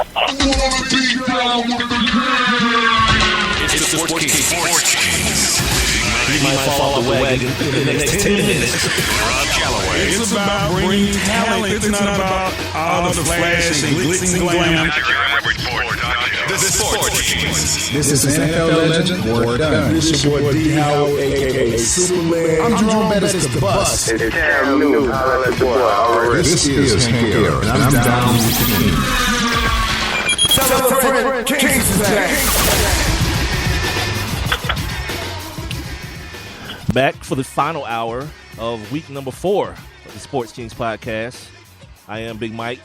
It's the Sports Kings. You might fall off the wagon in the next 10 minutes. Rob Calloway. It's about bringing talent. It's not about all the flash and glitz and glam. The Sports Kings. This is NFL legend Ward Dunn. This is your boy D. Howard, a.k.a. Superman. I'm Jerome Bettis, the Bus. It's Cam Newton. Holla at your boy already. This is Hank Aaron, and I'm down with the king. Celebrate Kings Day. Back for the final hour of week number 4 of the Sports Kings podcast. I am Big Mike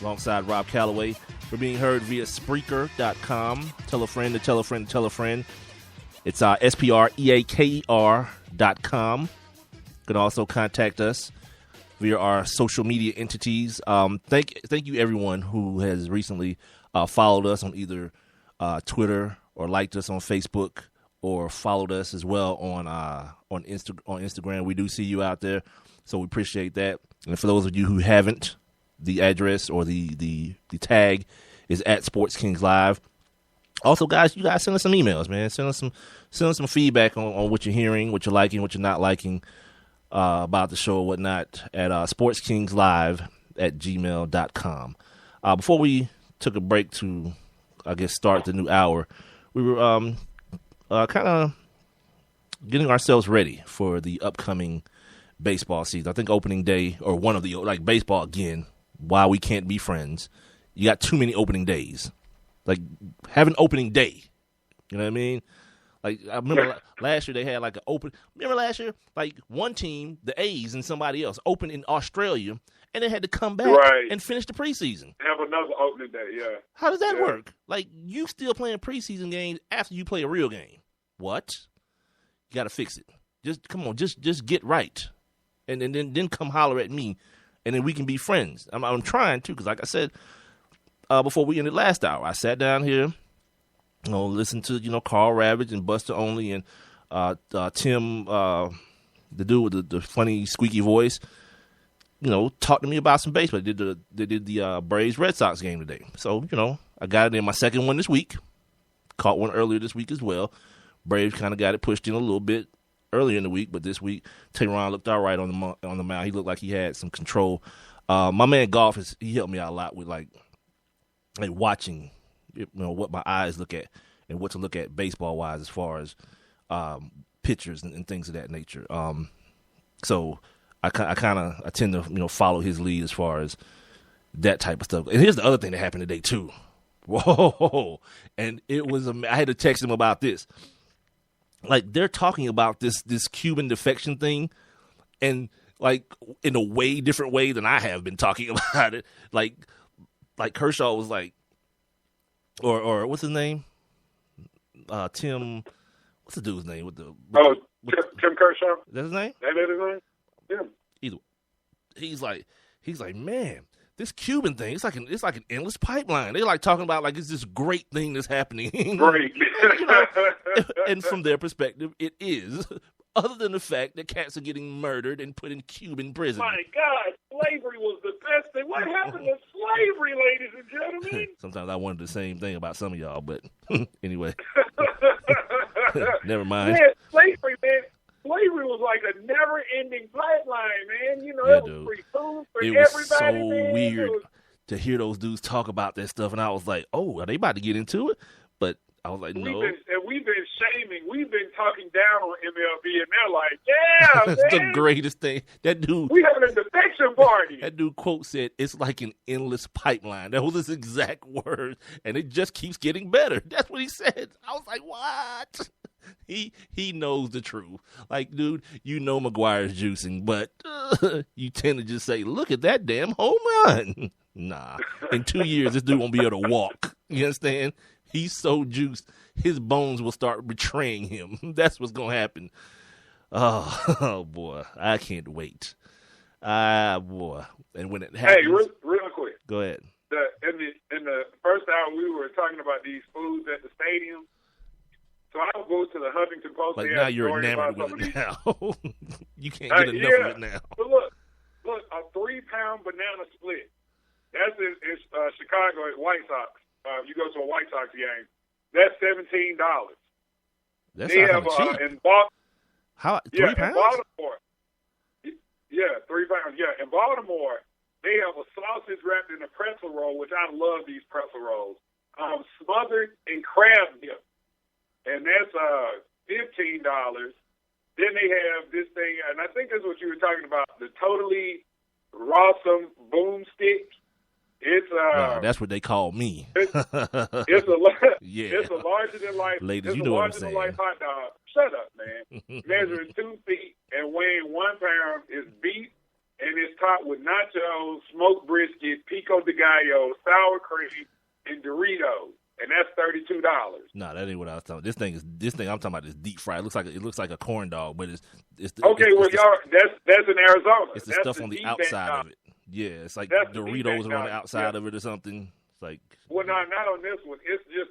alongside Rob Calloway. We're being heard via Spreaker.com. Tell a friend to tell a friend to tell a friend. It's SPREAKER.com. You can also contact us via our social media entities. Thank you everyone who has recently followed us on either Twitter or liked us on Facebook or followed us as well on Instagram. We do see you out there, so we appreciate that. And for those of you who haven't, the address or the tag is at Sports Kings Live. Also, guys, you guys send us some emails, man. Send us some feedback on what you're hearing, what you're liking, what you're not liking about the show or whatnot at sportskingslive@gmail.com. Before we took a break to, I guess, start the new hour, we were kind of getting ourselves ready for the upcoming baseball season. I think opening day, or one of the, like baseball again, why we can't be friends. You got too many opening days. Like, have an opening day. You know what I mean? Like, I remember last year they had like an open. Remember last year, like one team, the A's and somebody else, opened in Australia, and they had to come back and finish the preseason. Have another opening day, yeah. How does that work? Like, you still playing preseason games after you play a real game. What? You got to fix it. Just come on, just get right, and then come holler at me, and then we can be friends. I'm trying to, because like I said before we ended last hour, I sat down here, listened to Carl Ravage and Buster Only and Tim, the dude with the funny squeaky voice. Talk to me about some baseball. They did the Braves Red Sox game today. So, I got it in my second one this week. Caught one earlier this week as well. Braves kind of got it pushed in a little bit earlier in the week, but this week Tehran looked all right on the mound. He looked like he had some control. My man Golf he helped me out a lot with like watching, what my eyes look at and what to look at baseball wise as far as pitchers and things of that nature. So I tend to follow his lead as far as that type of stuff. And here's the other thing that happened today too. Whoa! And it was I had to text him about this. Like, they're talking about this Cuban defection thing, and like in a way different way than I have been talking about it. Like Kershaw was like, or what's his name? Tim. What's the dude's name with the? Tim Kershaw. Is that his name? That is his name. Yeah. Either. He's like, man, this Cuban thing, it's like an endless pipeline. They're like talking about like it's this great thing that's happening. Great. And from their perspective, it is. Other than the fact that cats are getting murdered and put in Cuban prison. My God, slavery was the best thing. What happened to slavery, ladies and gentlemen? Sometimes I wondered the same thing about some of y'all, but anyway. Never mind. Man, slavery was like a never-ending pipeline, man. It was free food for everybody. It was so man. weird to hear those dudes talk about that stuff, and I was like, oh, are they about to get into it? But I was like, no. We've been shaming. We've been talking down on MLB, and they're like, yeah, That's man. the greatest thing. That dude. We having a defection party. That dude quote said, it's like an endless pipeline. That was his exact word, and it just keeps getting better. That's what he said. I was like, what? He knows the truth. Like, dude, McGuire's juicing, but you tend to just say, look at that damn home run. Nah. In 2 years, this dude won't be able to walk. You understand? He's so juiced, his bones will start betraying him. That's what's going to happen. Oh, boy. I can't wait. Boy. And when it happens. Hey, real quick. Go ahead. In the first hour, we were talking about these foods at the stadium. So I would go to the Huffington Post. Like, now you're enamored with it now. You can't get enough of it now. But look, a 3-pound banana split. That's in Chicago at White Sox. you go to a White Sox game, that's $17. That's They not have cheap. in Baltimore. How Yeah, 3 pounds? in Baltimore. Yeah, 3 pounds. Yeah, in Baltimore, they have a sausage wrapped in a pretzel roll, which I love these pretzel rolls, smothered in crab dip, and that's $15. Then they have this thing, and I think this is what you were talking about, the Totally Rawsome Boomstick. It's No, that's what they call me. it's a Yeah. it's a larger than life. Ladies, it's you a know what I'm larger than saying. life hot dog. Shut up, man. Measuring 2 feet and weighing 1 pound is beef, and it's topped with nachos, smoked brisket, pico de gallo, sour cream, and Doritos, and that's $32. No, that ain't what I was talking about. This thing I'm talking about is deep fried. It looks like a corn dog, but it's Okay, well, y'all, that's in Arizona. it's the That's stuff on the D-back outside dog. of it. Yeah, it's like That's the Doritos D-back are on the dog. outside Yeah. of it or something. It's like Well, no, not on this one. It's just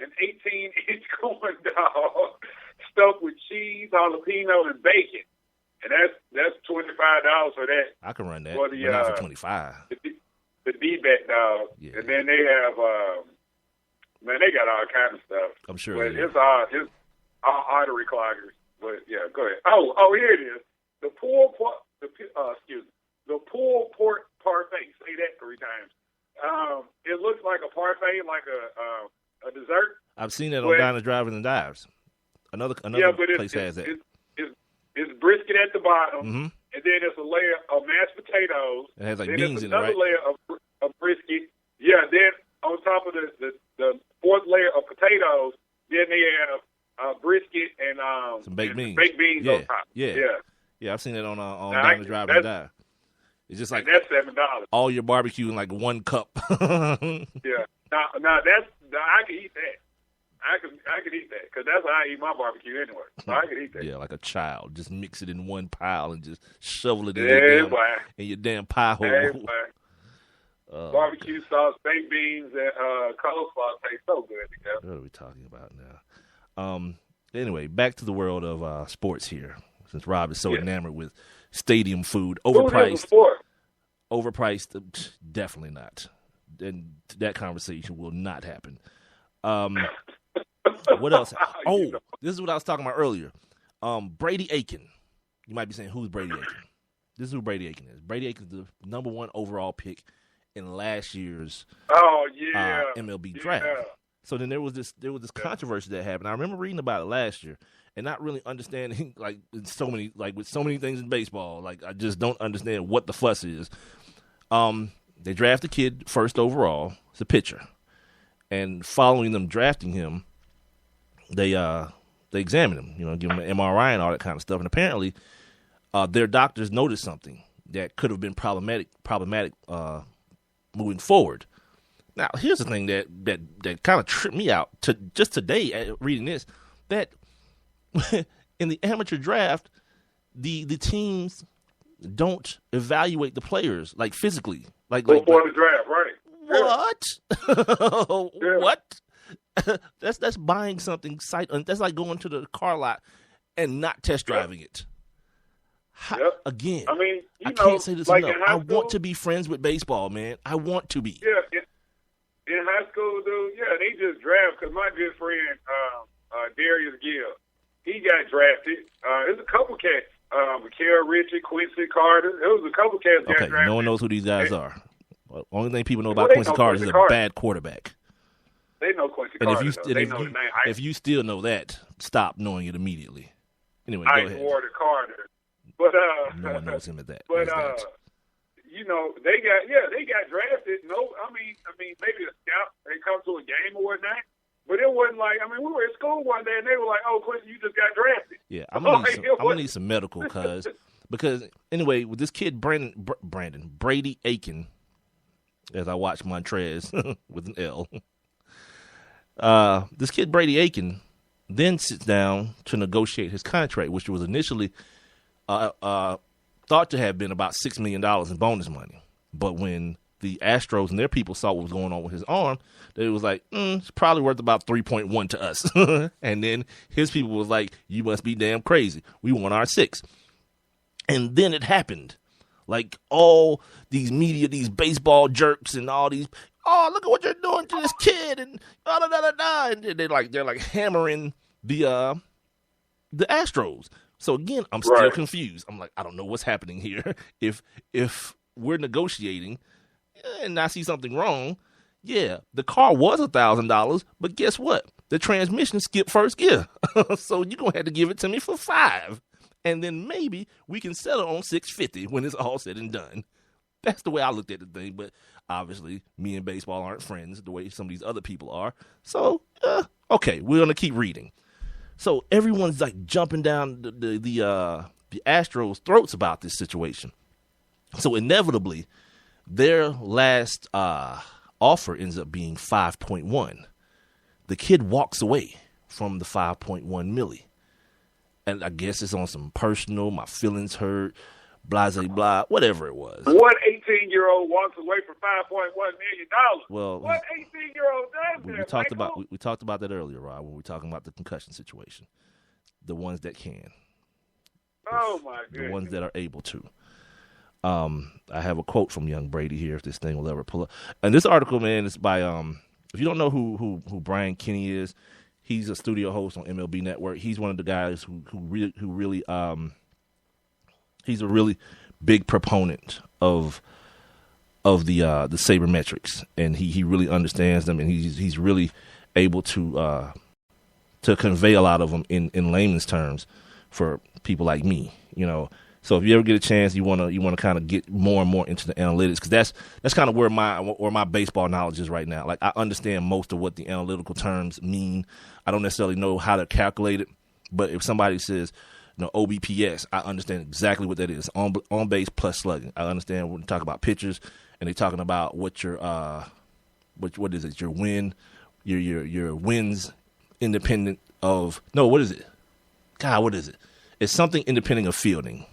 an 18-inch corn dog stuffed with cheese, jalapeno, and bacon, and that's $25 for that. I can run that, For but the, not for 25. The D-back dog, Yeah. and then they have man, they got all kind of stuff. I'm sure but they do. it's all artery cloggers. But yeah, go ahead. Oh, here it is. The pulled pork parfait. Say that 3 times. It looks like a parfait, like a dessert. I've seen that on But- Diners, Drivers, and Dives. Another Yeah, but place has that. It's brisket at the bottom, Mm-hmm. and then there's a layer of mashed potatoes. It has like then beans there's in it, another right? layer of brisket. Yeah, then on top of the 4th layer of potatoes, then they have brisket and Some baked and beans. baked beans Yeah, on top. yeah. yeah. Yeah, I've seen that on Now, Diners, Drivers, and Dives. It's just like And that's $7. all your barbecue in like 1 cup. Yeah. Now I can eat that. I could eat that because that's how I eat my barbecue anyway. So I could eat that. Yeah, like a child. Just mix it in one pile and just shovel it in, Yeah, boy. your damn pie hole. Hey, boy. Barbecue sauce, baked beans, and coleslaw taste so good together. What are we talking about now? Anyway, back to the world of sports here. Since Rob is so enamored with stadium food, Food is a overpriced, sport. definitely not. And that conversation will not happen. What else? Oh, this is what I was talking about earlier. Brady Aiken. You might be saying, who's Brady Aiken? This is who Brady Aiken is. Brady Aiken is the number 1 overall pick in last year's Oh yeah. MLB Yeah. draft. So then there was this controversy that happened. I remember reading about it last year and not really understanding with so many things in baseball. Like I just don't understand what the fuss is. They draft the kid first overall. It's a pitcher, and following them drafting him, they examine him. Give him an MRI and all that kind of stuff. And apparently, their doctors noticed something that could have been problematic moving forward. Now, here's the thing that kind of tripped me out just today reading this, that in the amateur draft, the teams don't evaluate the players physically, Before the draft, right? what? Yeah. What? That's buying something that's like going to the car lot and not test driving it. Yep. Again, I mean, I you can't know, say this like enough. in high I school, want to be friends with baseball, man. I want to be. Yeah, in high school, dude. Yeah, they just draft because my good friend Darius Gill, he got drafted. There's a couple cats. Mikael Richard, Quincy Carter. There was a couple cats got Okay, drafted. no one knows who these guys are. Well, only thing people know Well, about they Quincy know Carter is Quincy he's a Carter. bad quarterback. They know Quincy And Carter. if though. They know the name. if you still know that, stop knowing it immediately. Anyway, go Ice ahead. Water Carter. But No one knows him as that. But as that. you know, they got drafted. No, I mean, maybe a scout. They come to a game or whatnot. But it wasn't like, we were at school one day and they were like, "Oh, Quincy, you just got drafted." Yeah, I'm gonna need some medical because anyway, with this kid Brady Aiken, as I watch Montrez with an L. This kid Brady Aiken then sits down to negotiate his contract, which was initially thought to have been about $6 million in bonus money. But when the Astros and their people saw what was going on with his arm, they was like, it's probably worth about 3.1 to us. And then his people was like, you must be damn crazy. We want our 6. And then it happened. Like all these media, these baseball jerks and all these, oh, look at what you're doing to this kid, and da da da da, and they're like hammering the Astros. So again, I'm still confused. I'm like, I don't know what's happening here. If we're negotiating and I see something wrong, yeah, the car was $1,000, but guess what? The transmission skipped first gear. So you're going to have to give it to me for $5. And then maybe we can settle on $650 when it's all said and done. That's the way I looked at the thing. But obviously, me and baseball aren't friends the way some of these other people are. So, okay, we're going to keep reading. So everyone's like jumping down the Astros' throats about this situation. So inevitably, their last offer ends up being 5.1. The kid walks away from the 5.1 milli. And I guess it's on some personal, my feelings hurt, blah, blah, blah, whatever it was. What 18-year-old walks away from $5.1 million? Well, what 18-year-old does that? We talked about that earlier, Rob, when we were talking about the concussion situation. The ones that can. Oh, my goodness. The ones that are able to. I have a quote from young Brady here, if this thing will ever pull up. And this article, man, is by if you don't know who Brian Kenny is, he's a studio host on MLB Network. He's one of the guys who really he's a really big proponent of the sabermetrics, and he really understands them, and he's really able to convey a lot of them in layman's terms for people like me, you know. So if you ever get a chance, you want to kind of get more and more into the analytics, because that's kind of where my baseball knowledge is right now. Like, I understand most of what the analytical terms mean. I don't necessarily know how to calculate it, but if somebody says, you know, OBPS, I understand exactly what that is. On base plus slugging. I understand when we talk about pitchers, and they're talking about what your what is it? Your win, your wins independent of what is it? God, what is it? It's something independent of fielding.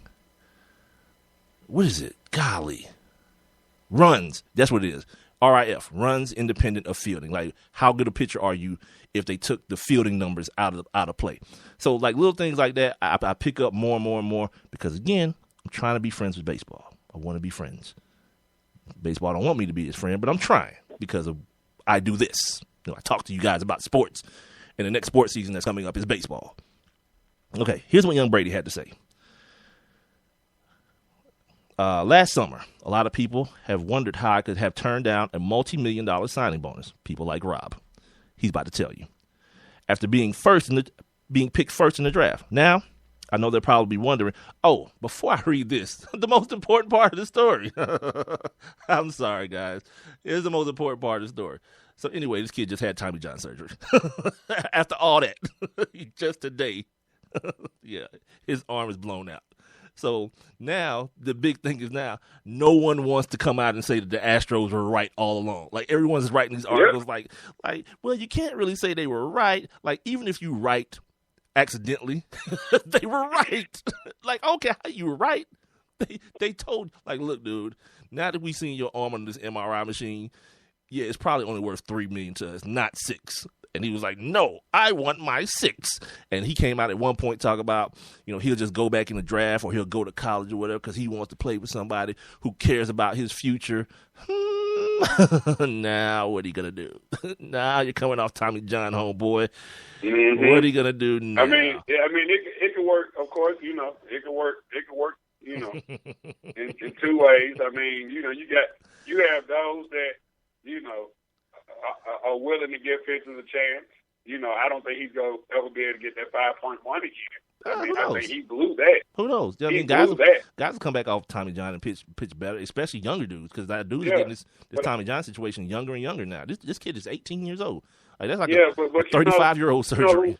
What is it? Golly. Runs. That's what it is. RIF. Runs independent of fielding. Like, how good a pitcher are you if they took the fielding numbers out of play? So, like, little things like that, I pick up more and more and more because, again, I'm trying to be friends with baseball. I want to be friends. Baseball don't want me to be his friend, but I'm trying because I do this. You know, I talk to you guys about sports, and the next sports season that's coming up is baseball. Okay, here's what young Brady had to say. Last summer, a lot of people have wondered how I could have turned down a multi-million-dollar signing bonus. People like Rob. He's about to tell you. After being picked first in the draft. Now, I know they'll probably be wondering, oh, before I read this, the most important part of the story. I'm sorry, guys. Here's the most important part of the story. So anyway, this kid just had Tommy John surgery. After all that, just today, yeah, his arm is blown out. So now the big thing is now no one wants to come out and say that the Astros were right all along. Like, everyone's writing these articles like, well, you can't really say they were right. Like, even if you write accidentally, they were right. Like, okay, you were right. They told, like, look, dude, now that we've seen your arm on this MRI machine, yeah, it's probably only worth $3 million to us, not $6 million. And he was like, no, I want my $6 million. And he came out at one point talking about, you know, he'll just go back in the draft or he'll go to college or whatever because he wants to play with somebody who cares about his future. Now, what are you going to do? Now you're coming off Tommy John, homeboy. Mm-hmm. What are you going to do now? I mean, it could work, of course, you know. It could work, you know, in two ways. I mean, you know, you have those that, you know, are willing to give pitchers a chance. You know, I don't think he's going to ever be able to get that 5.1 again. I think he blew that. Who knows? I mean, guys will come back off Tommy John and pitch better, especially younger dudes, because that dude is getting this Tommy John situation younger and younger now. This kid is 18 years old. Like, that's like a 35-year-old surgery.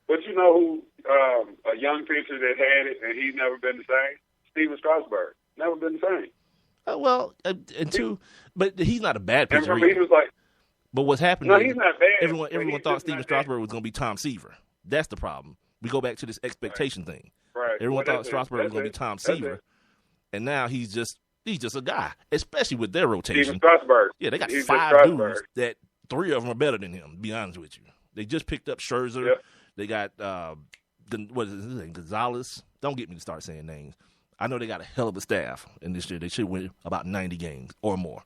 But you know who, a young pitcher that had it and he's never been the same? Steven Strasburg. Never been the same. But he's not a bad pitcher. And he was like, but what's happening? No, he's not bad. Everyone thought Steven Strasburg was going to be Tom Seaver. That's the problem. We go back to this expectation thing. Right. Everyone thought Strasburg was going to be Tom Seaver, and now he's just a guy. Especially with their rotation. Steven Strasburg. Yeah, they got 5 dudes that 3 of them are better than him. To be honest with you, they just picked up Scherzer. Yep. They got what is his name? Gonzalez. Don't get me to start saying names. I know they got a hell of a staff, and this year they should win about 90 games or more.